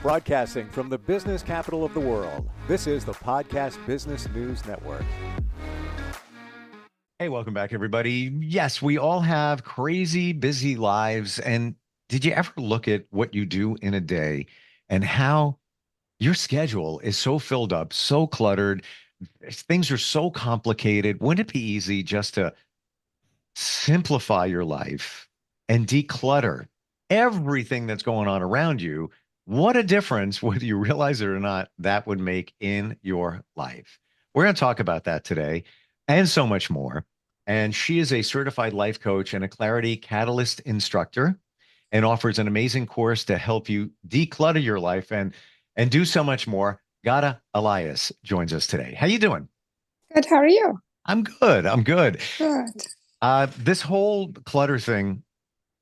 Broadcasting from the business capital of the world, this is the Podcast Business News Network. Hey, welcome back, everybody. Yes, we all have crazy, busy lives. And did you ever look at what you do in a day and how your schedule is so filled up, so cluttered? Things are so complicated. Wouldn't it be easy just to simplify your life and declutter everything that's going on around you? What a difference, whether you realize it or not, that would make in your life. We're going to talk about that today and so much more. And she is a certified life coach and a Clarity Catalyst instructor and offers an amazing course to help you declutter your life and do so much more. Ghada Elias joins us today. How you doing? Good. How are you? I'm good. I'm good. Good. This whole clutter thing,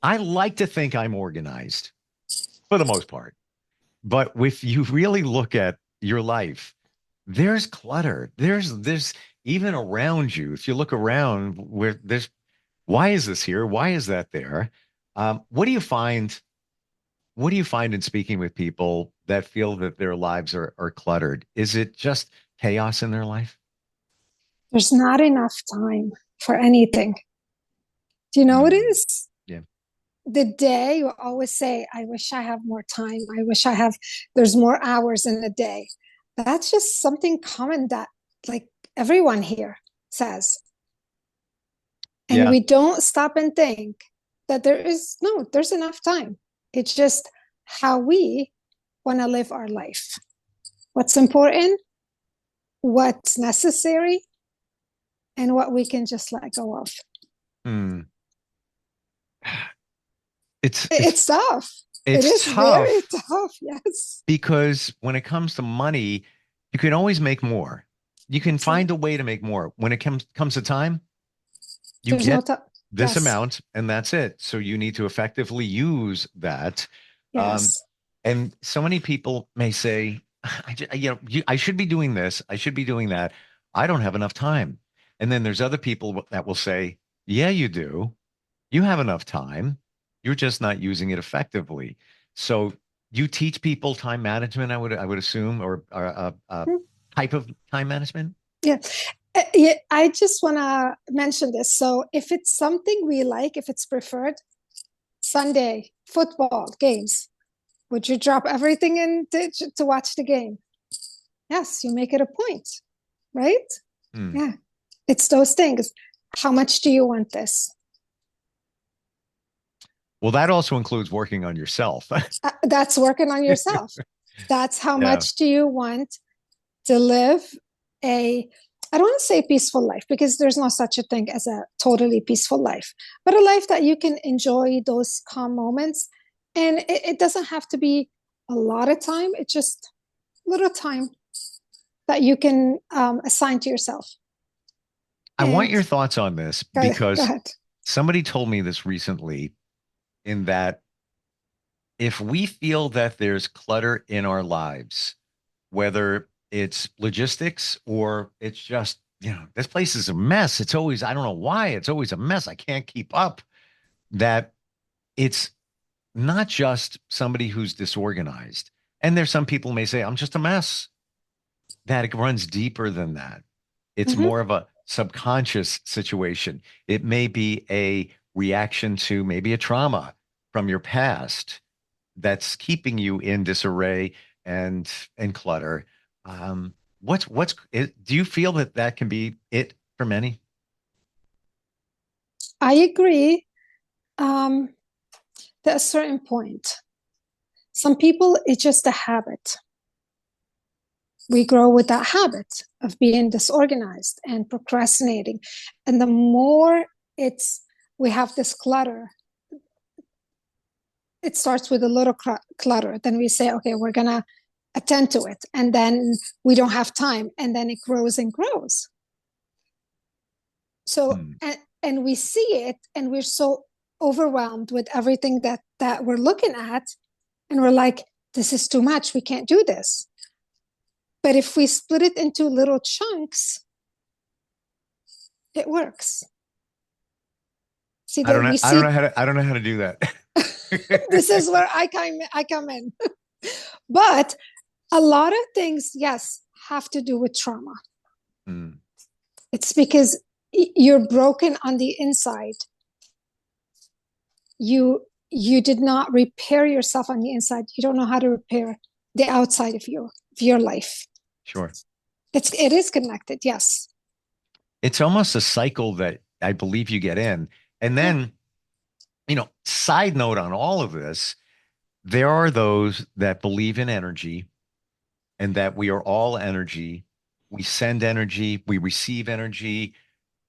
I like to think I'm organized for the most part. But if you really look at your life, there's clutter. There's even around you. If you look around where there's, why is this here? Why is that there? What do you find? What do you find in speaking with people that feel that their lives are cluttered? Is it just chaos in their life? There's not enough time for anything. Do you know what it is? Yeah. The day you always say, I wish I have more time. I wish there's more hours in the day. That's just something common that like everyone here says. And Yeah. we don't stop and think that there's enough time. It's just how we want to live our life. What's important, what's necessary, and what we can just let go of. Hmm. It's tough. It is tough. Very tough, yes. Because when it comes to money, you can always make more. You can find a way to make more. When it comes to time, you get this amount and that's it. So you need to effectively use that. Yes. And so many people may say, I should be doing this. I should be doing that. I don't have enough time. And then there's other people that will say, yeah, you do. You have enough time. You're just not using it effectively. So you teach people time management, I would assume, or type of time management. Yeah. Yeah, I just want to mention this. So if it's something we like, if it's preferred, Sunday football games, would you drop everything in to watch the game? Yes, you make it a point, right? Yeah, it's those things. How much do you want this? Well, that also includes working on yourself. That's working on yourself. That's how much do you want to live I don't want to say peaceful life because there's no such a thing as a totally peaceful life, but a life that you can enjoy those calm moments. And it doesn't have to be a lot of time. It's just little time that you can assign to yourself. I want your thoughts on this because go somebody told me this recently in that if we feel that there's clutter in our lives, whether it's logistics or it's just, this place is a mess. It's always, I don't know why, it's always a mess. I can't keep up. That it's not just somebody who's disorganized. And there's some people may say, I'm just a mess. That it runs deeper than that. It's more of a subconscious situation. It may be a reaction to maybe a trauma from your past that's keeping you in disarray and clutter. Do you feel that can be it for many? I agree. To a certain point, some people, it's just a habit. We grow with that habit of being disorganized and procrastinating. And the more we have this clutter, it starts with a little clutter. Then we say, okay, we're going to attend to it. And then we don't have time. And then it grows and grows. So, and we see it and we're so overwhelmed with everything that we're looking at. And we're like, this is too much. We can't do this. But if we split it into little chunks, it works. See, I don't know how to do that. This is where I come in. But a lot of things, yes, have to do with trauma. Mm. It's because you're broken on the inside. You did not repair yourself on the inside. You don't know how to repair the outside of your life. Sure. It is connected, yes. It's almost a cycle that I believe you get in. And then, side note on all of this, there are those that believe in energy and that we are all energy. We send energy, we receive energy.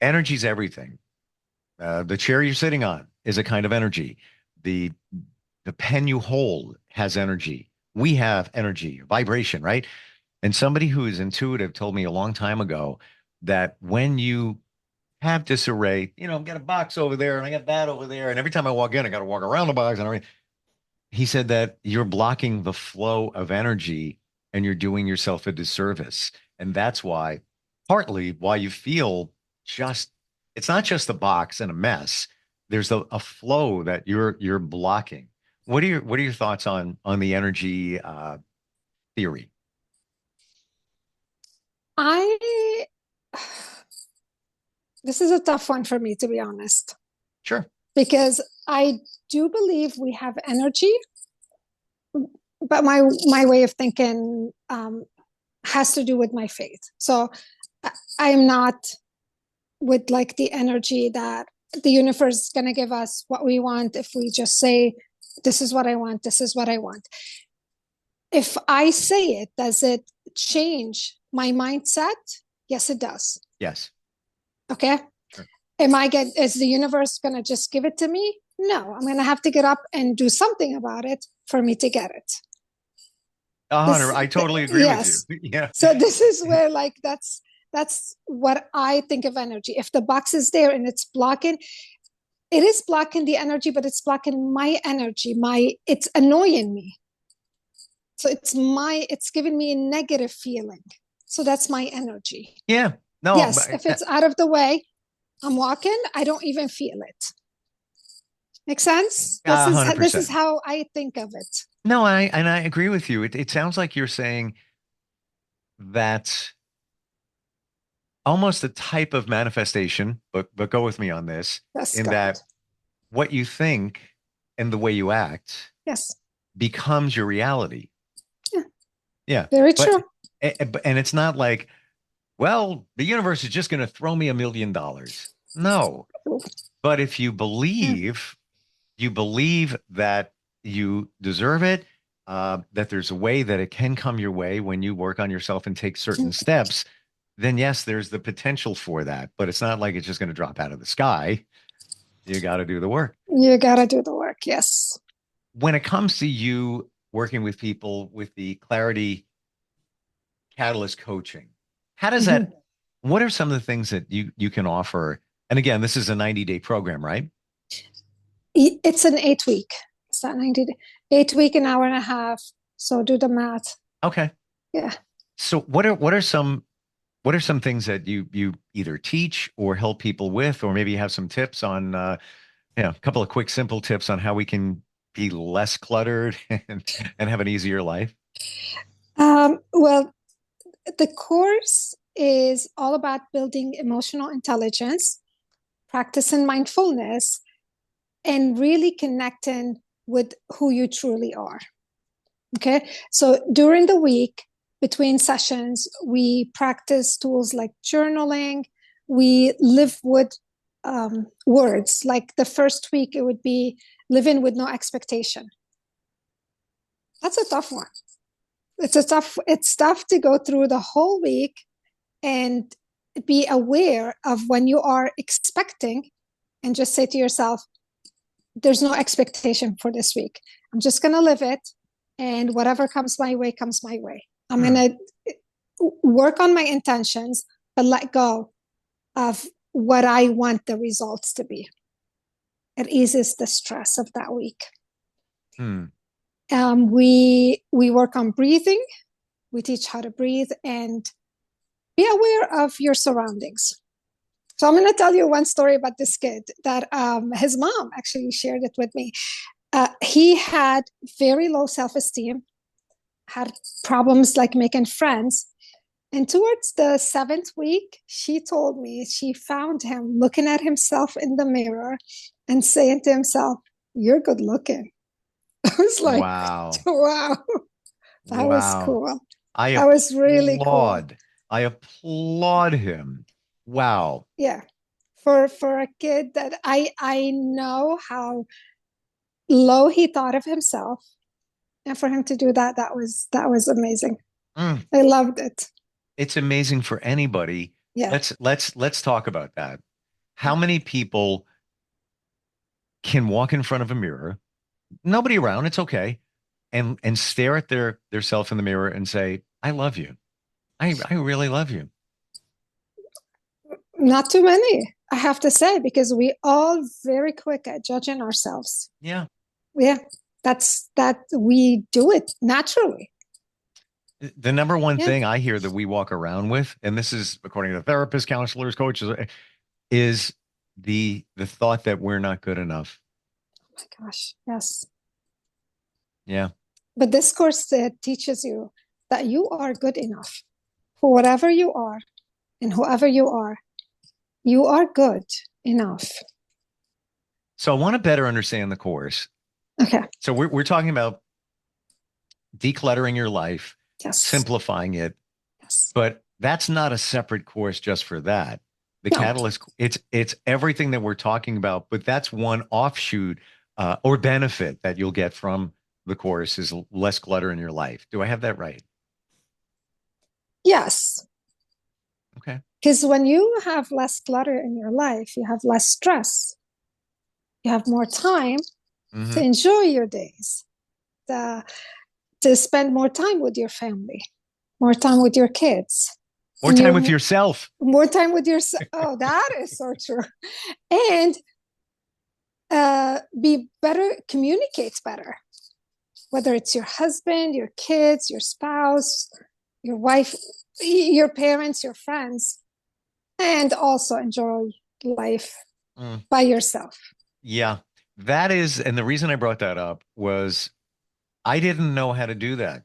Energy is everything. The chair you're sitting on is a kind of energy. The the pen you hold has energy. We have energy, vibration, right? And somebody who is intuitive told me a long time ago that when you have disarray, I've got a box over there and I got that over there, and every time I walk in, I got to walk around the box and everything. He said that you're blocking the flow of energy and you're doing yourself a disservice. And that's why, partly why you feel just, it's not just a box and a mess. There's a flow that you're blocking. What are your thoughts on the energy theory? I This is a tough one for me, to be honest, Sure. because I do believe we have energy, but my way of thinking has to do with my faith. So I am not with like the energy that the universe is going to give us what we want if we just say, this is what I want, this is what I want. If I say it, does it change my mindset? Yes, it does. Yes. Okay. Sure. Is the universe going to just give it to me? No, I'm going to have to get up and do something about it for me to get it. Hunter, I totally agree with you. Yeah. So this is where like that's what I think of energy. If the box is there and it's blocking, it is blocking the energy, but it's blocking my energy. It's annoying me. So it's giving me a negative feeling. So that's my energy. Yeah. No. Yes, if it's out of the way, I'm walking, I don't even feel it. Make sense? 100%. This is how I think of it. No, I agree with you. It sounds like you're saying that almost a type of manifestation, but go with me on this, Yes, in that what you think and the way you act, yes, becomes your reality. Yeah. Yeah. Very true. And it's not like, well, the universe is just going to throw me $1 million. No. But if you believe that you deserve it, that there's a way that it can come your way when you work on yourself and take certain steps, then yes, there's the potential for that. But it's not like it's just going to drop out of the sky. You got to do the work. You got to do the work. Yes. When it comes to you working with people with the Clarity Catalyst coaching, how does that, what are some of the things that you can offer? And again, this is a 90-day program, right? It's an 8-week. It's not 90 day. 8-week, an hour and a half. So do the math. Okay. Yeah. So what are some things that you either teach or help people with, or maybe you have some tips on a couple of quick, simple tips on how we can be less cluttered and have an easier life? Well, the course is all about building emotional intelligence, practicing mindfulness, and really connecting with who you truly are. Okay. So during the week, between sessions, we practice tools like journaling. We live with words. Like the first week, it would be living with no expectation. That's a tough one. It's tough to go through the whole week and be aware of when you are expecting, and just say to yourself, there's no expectation for this week. I'm just going to live it. And whatever comes my way, comes my way. I'm going to work on my intentions, but let go of what I want the results to be. It eases the stress of that week. We work on breathing. We teach how to breathe and be aware of your surroundings. So I'm going to tell you one story about this kid that his mom actually shared it with me. He had very low self-esteem. had problems like making friends. And towards the 7th week, she told me she found him looking at himself in the mirror and saying to himself, "You're good looking." I was like, Wow. wow, that was Wow. cool. I That was really cool. applaud. I applaud him. Wow. Yeah. For a kid that I know how low he thought of himself. And for him to do that, that was amazing. Mm. I loved it. It's amazing for anybody. Yeah. Let's talk about that. How many people can walk in front of a mirror, nobody around, it's okay, and stare at their self in the mirror and say, "I love you. I really love you." Not too many, I have to say, because we all very quick at judging ourselves. Yeah. Yeah. That we do it naturally. The number one Yeah. thing I hear that we walk around with, and this is according to therapists, counselors, coaches, is the thought that we're not good enough. Oh my gosh. Yes. Yeah. But this course teaches you that you are good enough for whatever you are and whoever you are. You are good enough. So I want to better understand the course. Okay. So we're talking about decluttering your life, Yes. simplifying it, Yes. but that's not a separate course just for that. The No. catalyst, it's everything that we're talking about, but that's one offshoot or benefit that you'll get from the course is less clutter in your life. Do I have that right? Yes. Okay. Because when you have less clutter in your life, you have less stress. You have more time to enjoy your days, to spend more time with your family, more time with your kids. More time with yourself. More time with yourself. Oh, that is so true. And be better, communicate better. Whether it's your husband, your kids, your spouse, your wife, your parents, your friends, and also enjoy life by yourself. Yeah, that is. And the reason I brought that up was I didn't know how to do that.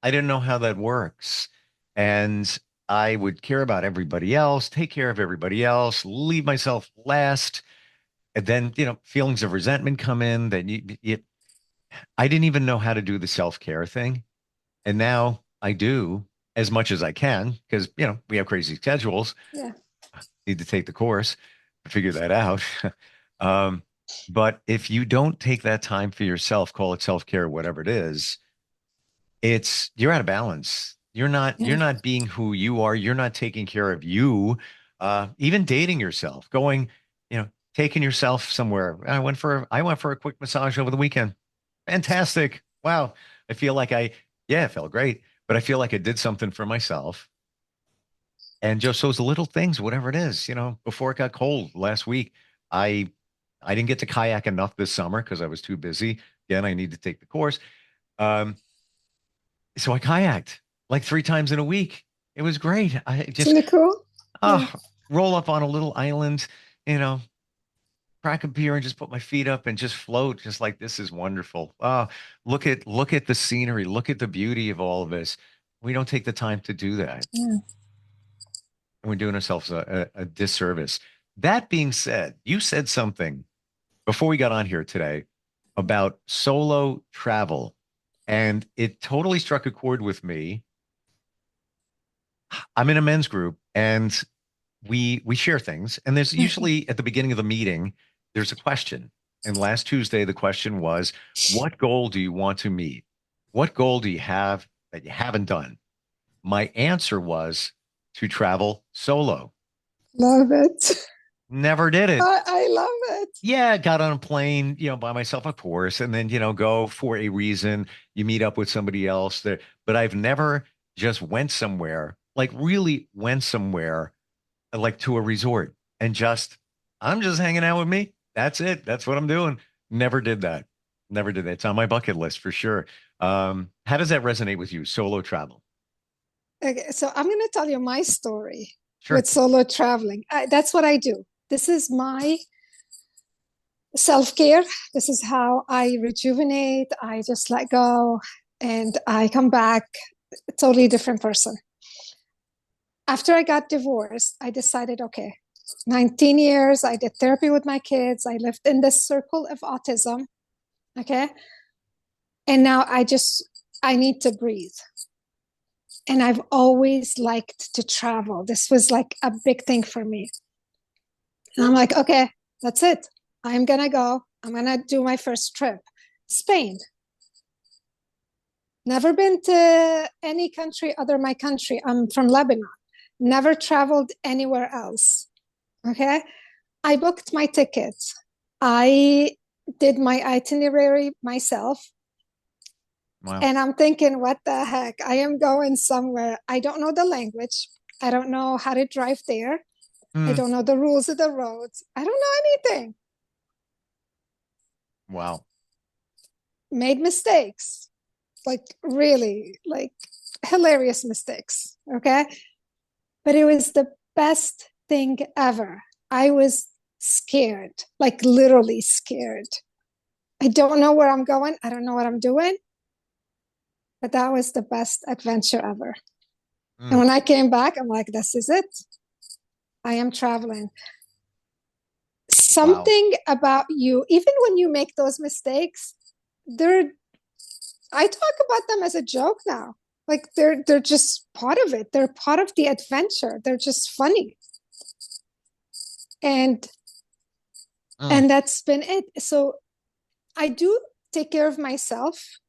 I didn't know how that works. And I would care about everybody else, take care of everybody else, leave myself last. And then, feelings of resentment come in that I didn't even know how to do the self-care thing. And now I do as much as I can because, we have crazy schedules. Yeah. Need to take the course to figure that out. um, but if you don't take that time for yourself, call it self-care, whatever it is, you're out of balance. You're not being who you are. You're not taking care of you. Even dating yourself, going, taking yourself somewhere. I went for a quick massage over the weekend. Fantastic. Wow. I feel like yeah, it felt great, but I feel like I did something for myself. And just those little things, whatever it is, before it got cold last week, I I didn't get to kayak enough this summer because I was too busy. Again, I need to take the course. Um, so I kayaked like 3 times in a week. It was great. I It's just really cool. Yeah. roll up on a little island, you know, crack a beer and just put my feet up and just float, just like this is wonderful. Look at the scenery, look at the beauty of all of this. We don't take the time to do that. Yeah. And we're doing ourselves a disservice. That being said, you said something before we got on here today about solo travel, and it totally struck a chord with me. I'm in a men's group, and we share things, and there's usually at the beginning of the meeting, there's a question. And last Tuesday, the question was, what goal do you want to meet? What goal do you have that you haven't done? My answer was to travel solo. Love it. Never did it. I love it. Yeah, got on a plane, by myself, of course, and then, go for a reason. You meet up with somebody else there, but I've never just went somewhere, like really went somewhere, like to a resort and I'm just hanging out with me. That's it. That's what I'm doing. Never did that. Never did that. It's on my bucket list for sure. How does that resonate with you? Solo travel? Okay, so I'm going to tell you my story Sure. with solo traveling. That's what I do. This is my self-care. This is how I rejuvenate. I just let go. and I come back a totally different person. After I got divorced, I decided, okay, 19 years, I did therapy with my kids. I lived in this circle of autism. Okay. And now I need to breathe. And I've always liked to travel. This was like a big thing for me. And I'm like, okay, that's it. I'm going to go. I'm going to do my first trip. Spain. Never been to any country other than my country. I'm from Lebanon. Never traveled anywhere else. Okay. I booked my tickets. I did my itinerary myself. Wow. And I'm thinking, what the heck? I am going somewhere. I don't know the language. I don't know how to drive there. I don't know the rules of the roads. I don't know anything. Wow. Made mistakes. Like really, like hilarious mistakes. Okay. But it was the best thing ever. I was scared, like literally scared. I don't know where I'm going. I don't know what I'm doing. But that was the best adventure ever. And when I came back, I'm like, this is it. I am traveling. Something about you, even when you make those mistakes, I talk about them as a joke now. Like they're just part of it. They're part of the adventure. They're just funny. And that's been it. So I do take care of myself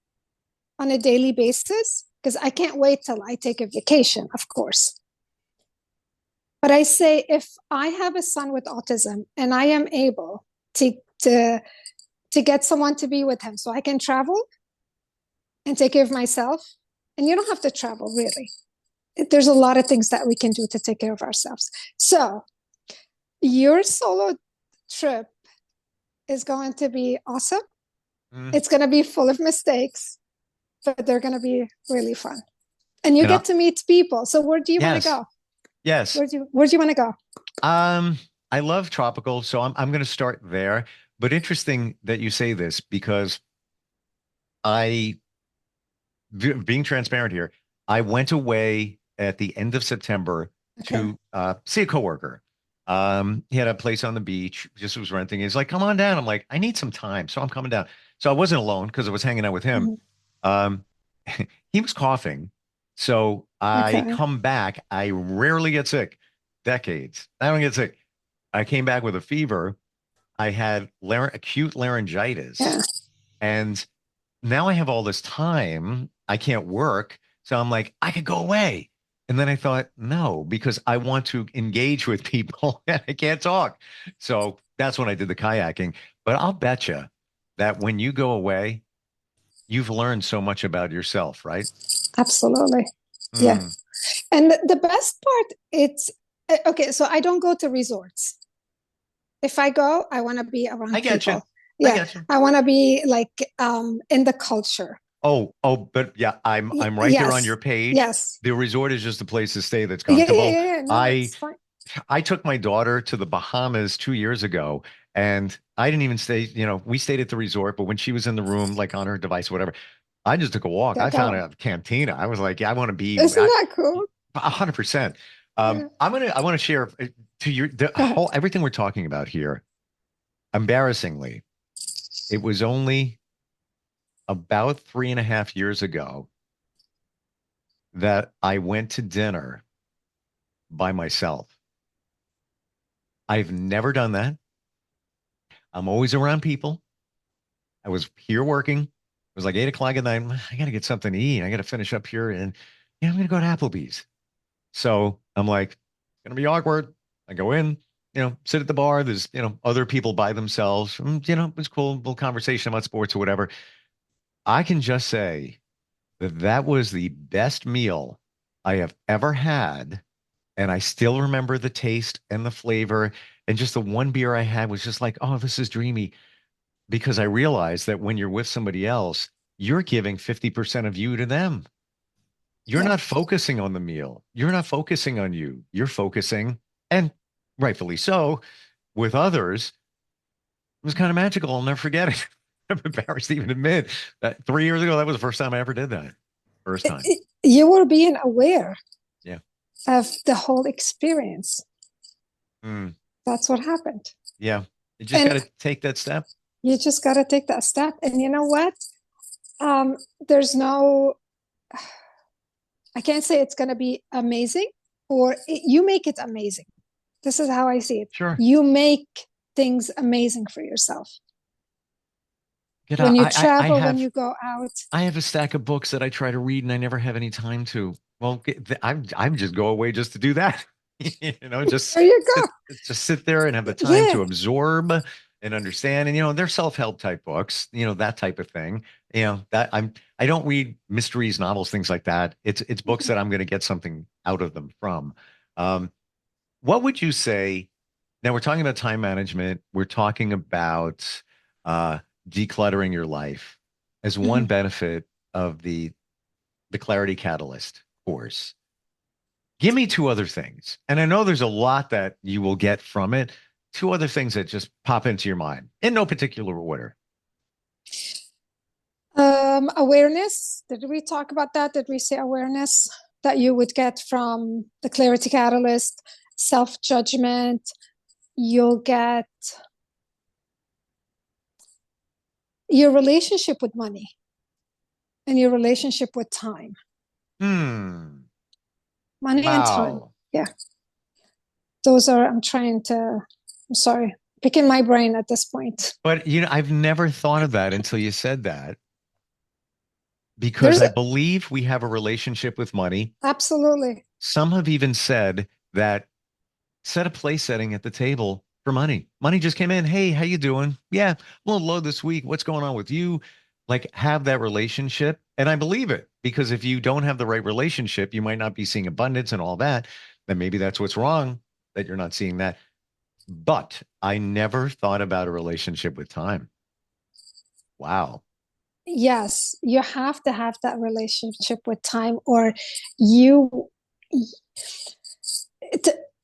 on a daily basis because I can't wait till I take a vacation, of course. But I say, if I have a son with autism and I am able to get someone to be with him so I can travel and take care of myself, and you don't have to travel really. There's a lot of things that we can do to take care of ourselves. So your solo trip is going to be awesome. It's going to be full of mistakes, but they're going to be really fun. And you get to meet people. So where do you want to go? Yes. Where do you want to go? I love tropical, so I'm going to start there. But interesting that you say this because being transparent here, I went away at the end of September to see a coworker. He had a place on the beach, just was renting. He's like, come on down. I'm like, I need some time. So I'm coming down. So I wasn't alone because I was hanging out with him. He was coughing. So I come back. I rarely get sick. Decades. I don't get sick. I came back with a fever. I had acute laryngitis. And now I have all this time. I can't work. So I'm like, I could go away. And then I thought, no, because I want to engage with people and I can't talk. So that's when I did the kayaking. But I'll bet you that when you go away, you've learned so much about yourself, right? Absolutely. Yeah. And the best part, it's okay. So I don't go to resorts. If I go, I want to be around people. Yeah. I want to be like in the culture. But yeah, I'm right there on your page. Yes. The resort is just a place to stay that's comfortable. No, it's fine. I took my daughter to the Bahamas 2 years ago and I didn't even stay, we stayed at the resort, but when she was in the room, like on her device, whatever, I just took a walk. I found a cantina. I was like, yeah, I want to be. Isn't that cool? 100%. I want to share to everything we're talking about here. Embarrassingly, it was only about 3.5 years ago that I went to dinner by myself. I've never done that. I'm always around people. I was here working. It was like 8 o'clock at night. I got to get something to eat. I got to finish up here and I'm going to go to Applebee's. So I'm like, it's going to be awkward. I go in, sit at the bar. There's, other people by themselves. It was cool. Little conversation about sports or whatever. I can just say that was the best meal I have ever had. And I still remember the taste and the flavor. And just the one beer I had was just like, oh, this is dreamy. Because I realized that when you're with somebody else, you're giving 50% of you to them. You're not focusing on the meal. You're not focusing on you. You're focusing, and rightfully so, with others. It was kind of magical. I'll never forget it. I'm embarrassed to even admit that 3 years ago, that was the first time I ever did that. First time. You were being aware Yeah. of the whole experience. Mm. That's what happened. Yeah. You just got to take that step. You just got to take that step. And you know what? There's no, I can't say it's going to be amazing, or you make it amazing. This is how I see it. Sure. You make things amazing for yourself. Ghada, When you travel, when you go out. I have a stack of books that I try to read and I never have any time to. Well, I'm just go away just to do that. Just there you go. Just sit there and have the time to absorb and understand. And they're self-help type books, that type of thing. That I don't read mysteries, novels, things like that. It's books that I'm going to get something out of them from. What would you say? Now we're talking about time management. We're talking about decluttering your life as one benefit of the Clarity Catalyst course. Give me two other things. And I know there's a lot that you will get from it. Two other things that just pop into your mind in no particular order. Awareness. Did we talk about that? Did we say awareness that you would get from the Clarity Catalyst? Self-judgment. You'll get your relationship with money and your relationship with time. Money and time. Yeah. Those are, I'm sorry, picking my brain at this point. But, I've never thought of that until you said that. Because I believe we have a relationship with money. Absolutely. Some have even said that set a place setting at the table for money. Money just came in. Hey, how you doing? Yeah, a little low this week. What's going on with you? Like, have that relationship. And I believe it, because if you don't have the right relationship, you might not be seeing abundance and all that. Then maybe that's what's wrong, that you're not seeing that. But I never thought about a relationship with time. Wow. Yes, you have to have that relationship with time, or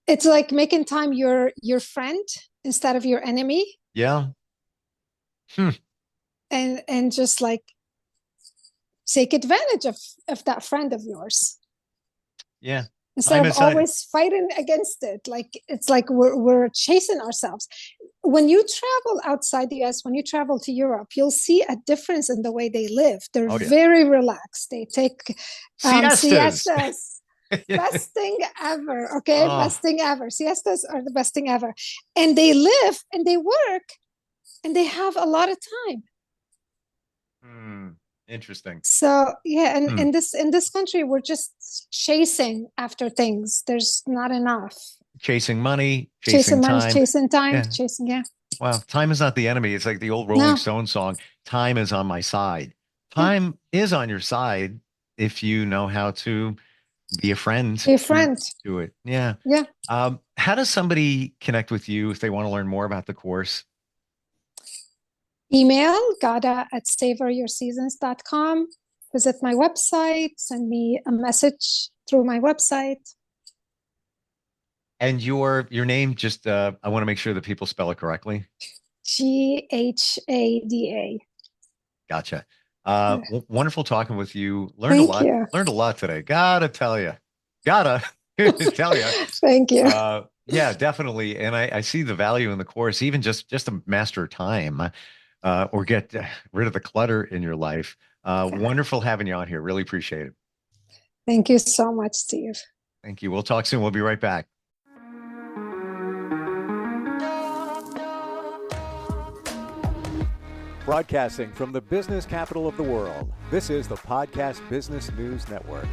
it's like making time your friend instead of your enemy. Yeah. And just like take advantage of that friend of yours. Yeah. Instead of always fighting against it. Like, it's like we're chasing ourselves. When you travel outside the US, when you travel to Europe, you'll see a difference in the way they live. They're very relaxed. They take siestas. Best thing ever. Okay. Best thing ever. Siestas are the best thing ever. And they live and they work and they have a lot of time. Interesting. So yeah, and in this country, we're just chasing after things. There's not enough. Chasing money, chasing time. Chasing. Well, time is not the enemy. It's like the old Rolling Stones song, time is on my side. Time is on your side if you know how to be a friend. Be a friend. To it. Yeah. Yeah. How does somebody connect with you if they want to learn more about the course? Email Ghada@savouryourseasons.com. Visit my website, send me a message through my website. And your name, just I want to make sure that people spell it correctly. Ghada. Gotcha. Wonderful talking with you. Learned a lot. Learned a lot today. Gotta tell you. Gotta tell you. Thank you. Yeah, definitely. And I see the value in the course, even just to master time. Or get rid of the clutter in your life. Wonderful having you on here. Really appreciate it. Thank you so much, Steve. Thank you. We'll talk soon. We'll be right back. Broadcasting from the business capital of the world, this is the Podcast Business News Network.